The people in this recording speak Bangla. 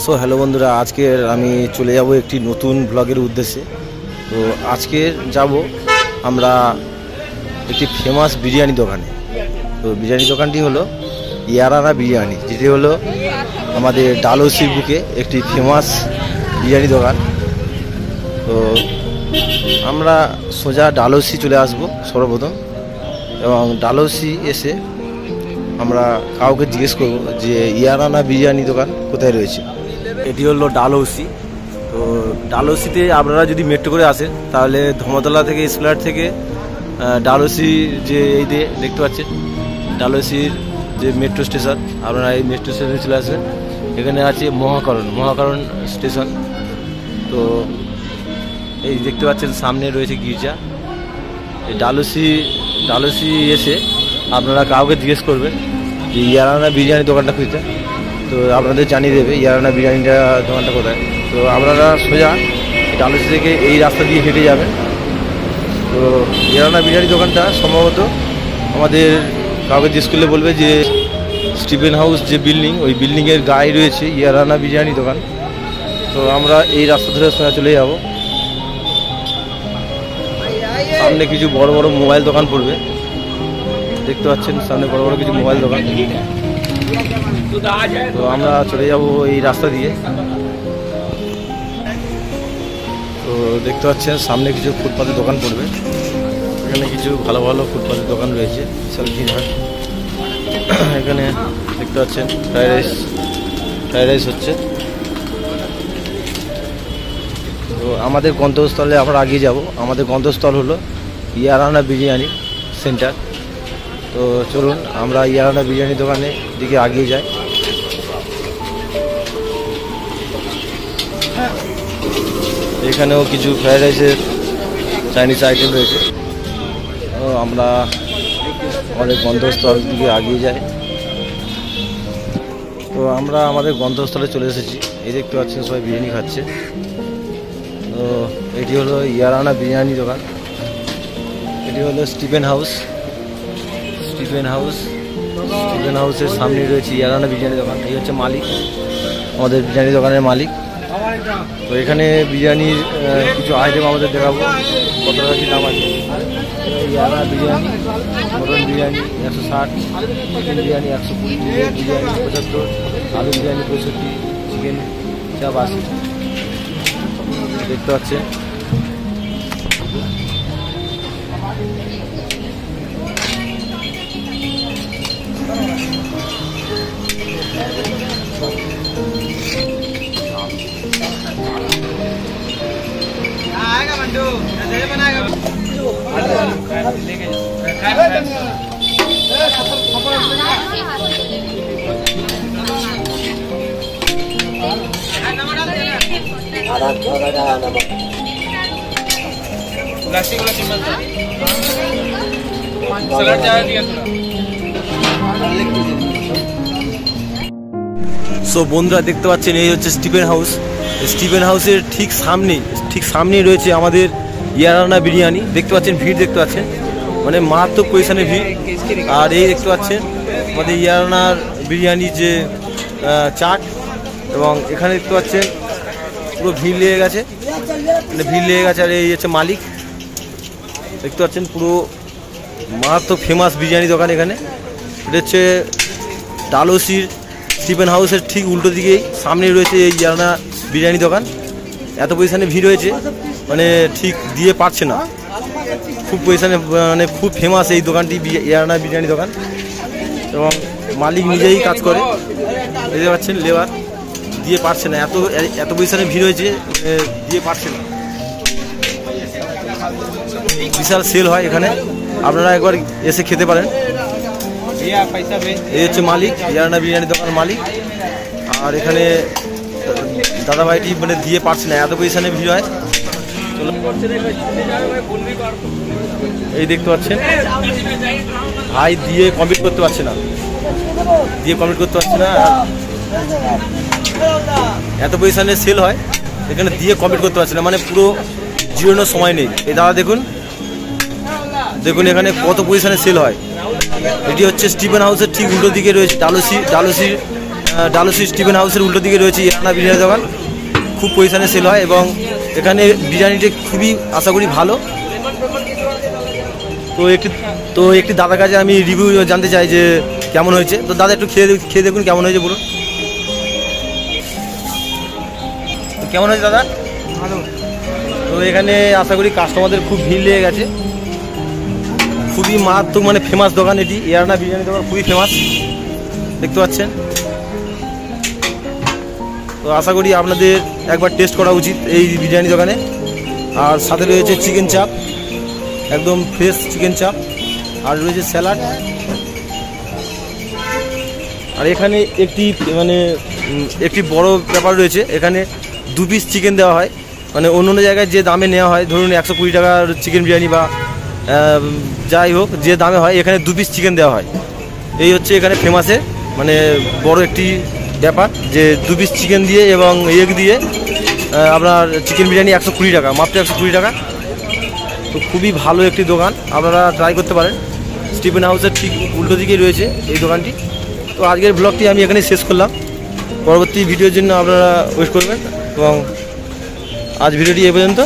সো হ্যালো বন্ধুরা, আজকের আমি চলে যাব একটি নতুন ব্লগের উদ্দেশ্যে। তো আজকে যাব আমরা একটি ফেমাস বিরিয়ানি দোকানে। তো বিরিয়ানি দোকানটি হলো ইয়ারানা বিরিয়ানি, যেটি হলো আমাদের ডালহৌসির বুকে একটি ফেমাস বিরিয়ানি দোকান। তো আমরা সোজা ডালহৌসি চলে আসব সর্বপ্রথম, এবং ডালহৌসি এসে আমরা কাউকে জিজ্ঞেস করব যে ইয়ারানা বিরিয়ানি দোকান কোথায় রয়েছে। এটি হলো ডালহৌসি। তো ডালহৌসিতে আপনারা যদি মেট্রো করে আসেন তাহলে ধর্মতলা থেকে স্প্লার থেকে ডালহৌসি যে এই দেখতে পাচ্ছেন ডালহৌসির যে মেট্রো স্টেশন, আপনারা এই মেট্রো স্টেশনে চলে আসবেন। এখানে আছে মহাকারণ স্টেশন। তো এই দেখতে পাচ্ছেন সামনে রয়েছে গির্জা। এই ডালহৌসি এসে আপনারা কাউকে জিজ্ঞেস করবেন যে ইয়ারানা বিরিয়ানি দোকানটা খুঁজতে, তো আপনাদের জানিয়ে দেবে ইয়ারানা বিরিয়ানিটা দোকানটা কোথায়। তো আপনারা সোজা ডালহৌসি থেকে এই রাস্তা দিয়ে হেঁটে যাবেন। তো ইয়ারানা বিরিয়ানি দোকানটা সম্ভবত আমাদের কাউকে জিজ্ঞেস করলে বলবে যে স্টিফেন হাউস যে বিল্ডিং, ওই বিল্ডিংয়ের গায়ে রয়েছে ইয়ারানা বিরিয়ানি দোকান। তো আমরা এই রাস্তা ধরে সোজা চলে যাব। সামনে কিছু বড় বড় মোবাইল দোকান পড়বে, দেখতে পাচ্ছেন সামনে বড় বড় কিছু মোবাইল দোকান। তো আমরা চলে যাব এই রাস্তা দিয়ে। তো দেখতে পাচ্ছেন সামনে কিছু ফুটপাতের দোকান পড়বে, এখানে কিছু ভালো ভালো ফুটপাতের দোকান রয়েছে। এখানে দেখতে পাচ্ছেন ফ্রাইড রাইস হচ্ছে। তো আমাদের গন্তব্যস্থলে আমরা আগিয়ে যাব। আমাদের গন্তব্যস্থল হলো ইয়ারানা বিরিয়ানি সেন্টার। তো চলুন আমরা ইয়ারানা বিরিয়ানি দোকানের দিকে আগিয়ে যাই। এখানেও কিছু ফ্রাইড রাইসের চাইনিজ আইটেম রয়েছে। তো আমরা আমাদের গন্তব্যস্থল দিকে আগিয়ে যাই। তো আমরা আমাদের গন্তব্যস্থলে চলে এসেছি। এই দেখতে পাচ্ছেন সবাই বিরিয়ানি খাচ্ছে। তো এটি হলো ইয়ারানা বিরিয়ানি দোকান। এটি হলো স্টিফেন হাউসের সামনে রয়েছে ইয়ারানা বিরিয়ানি দোকান। এই হচ্ছে মালিক, আমাদের বিরিয়ানি দোকানের মালিক। তো এখানে বিরিয়ানির কিছু আইটেম আমাদের দেখাবো, কত টাকা কি দাম আছে। ইয়ারানা বিরিয়ানি, মটন বিরিয়ানি 160, চিকেন বিরিয়ানি 120, বিরিয়ানি 75, আলু বিরিয়ানি 65, চিকেন চাপ 80। দেখতে পাচ্ছেন সো বন্ধুরা দেখতে পাচ্ছেন এই হচ্ছে স্টিফেন হাউসের ঠিক সামনেই রয়েছে আমাদের ইয়ারানা বিরিয়ানি। দেখতে পাচ্ছেন ভিড়, দেখতে পাচ্ছেন মানে মারাত্মক পজিশনে ভিড়। আর এই দেখতে পাচ্ছেন আমাদের ইয়ারানার বিরিয়ানি যে চাট, এবং এখানে দেখতে পাচ্ছেন পুরো ভিড় লেগে গেছে। আর এই হচ্ছে মালিক, দেখতে পাচ্ছেন পুরো মারাত্মক ফেমাস বিরিয়ানি দোকান এখানে। এটা হচ্ছে ডালহৌসির স্টিফেন হাউসের ঠিক উল্টো দিকেই সামনে রয়েছে এই ইয়ারানা বিরিয়ানি দোকান। এত পজিশনে ভিড় হয়েছে মানে ঠিক দিয়ে পারছে না, খুব পজিশনে মানে খুব ফেমাস এই দোকানটি ইয়ারানা বিরিয়ানি দোকান। এবং মালিক নিজেই কাজ করে, দেখতে পাচ্ছেন লেবার দিয়ে পারছে না, এত পজিশনে ভিড় হয়েছে দিয়ে পারছে না। বিশাল সেল হয় এখানে, আপনারা একবার এসে খেতে পারেন। এই হচ্ছে মালিক, ইয়ারানা বিরিয়ানি দোকানের মালিক। আর এখানে দাদাভাইটি মানে দিয়ে পারছে না, এত পজিশনে ভিড় হয়। এই দেখতে পাচ্ছেন ভাই দিয়ে কমপ্লিট করতে পারছে না, এত পজিশনে সেল হয় এখানে, দিয়ে কমপ্লিট করতে পারছে না, মানে পুরো জিরোনোর সময় নেই। এই দাদা দেখুন এখানে কত পজিশনে সেল হয়। এটি হচ্ছে স্টিফেন হাউসের ঠিক উল্টো দিকে রয়েছে ডালহৌসির ডালহৌসি স্টিভেন হাউসের উল্টো দিকে রয়েছে ইয়ানা বিরিয়ানি দোকান। খুব পজিশনে সেল হয় এবং এখানে বিরিয়ানিটা খুবই আশা করি ভালো। তো একটি দাদার কাছে আমি রিভিউ জানতে চাই যে কেমন হয়েছে। তো দাদা একটু খেয়ে দেখুন কেমন হয়েছে বলুন। তো কেমন হয়েছে দাদা? ভালো। তো এখানে আশা করি কাস্টমারদের খুব ভিড় লেগে গেছে। খুবই মারাত্মক মানে ফেমাস দোকান এটি, ইয়ানা বিরিয়ানি দোকান খুবই ফেমাস, দেখতে পাচ্ছেন। তো আশা করি আপনাদের একবার টেস্ট করা উচিত এই বিরিয়ানি দোকানে। আর সাথে রয়েছে চিকেন চাপ, একদম ফ্রেশ চিকেন চাপ, আর রয়েছে স্যালাড। আর এখানে একটি বড় ব্যাপার রয়েছে, এখানে 2 পিস চিকেন দেওয়া হয়। মানে অন্য জায়গায় যে দামে নেওয়া হয়, ধরুন 120 টাকার চিকেন বিরিয়ানি বা যাই হোক যে দামে হয়, এখানে 2 পিস চিকেন দেওয়া হয়। এই হচ্ছে এখানে ফেমাসের মানে বড় একটি ব্যাপার, যে 2 পিস চিকেন দিয়ে এবং এগ দিয়ে আপনার চিকেন বিরিয়ানি 120 টাকা, মাত্র 120 টাকা। তো খুবই ভালো একটি দোকান, আপনারা ট্রাই করতে পারেন। স্টিভেন হাউসের ঠিক উল্টো দিকেই রয়েছে এই দোকানটি। তো আজকের ব্লগটি আমি এখানেই শেষ করলাম। পরবর্তী ভিডিওর জন্য আপনারা ওয়েট করবেন এবং আজ ভিডিওটি এই পর্যন্ত।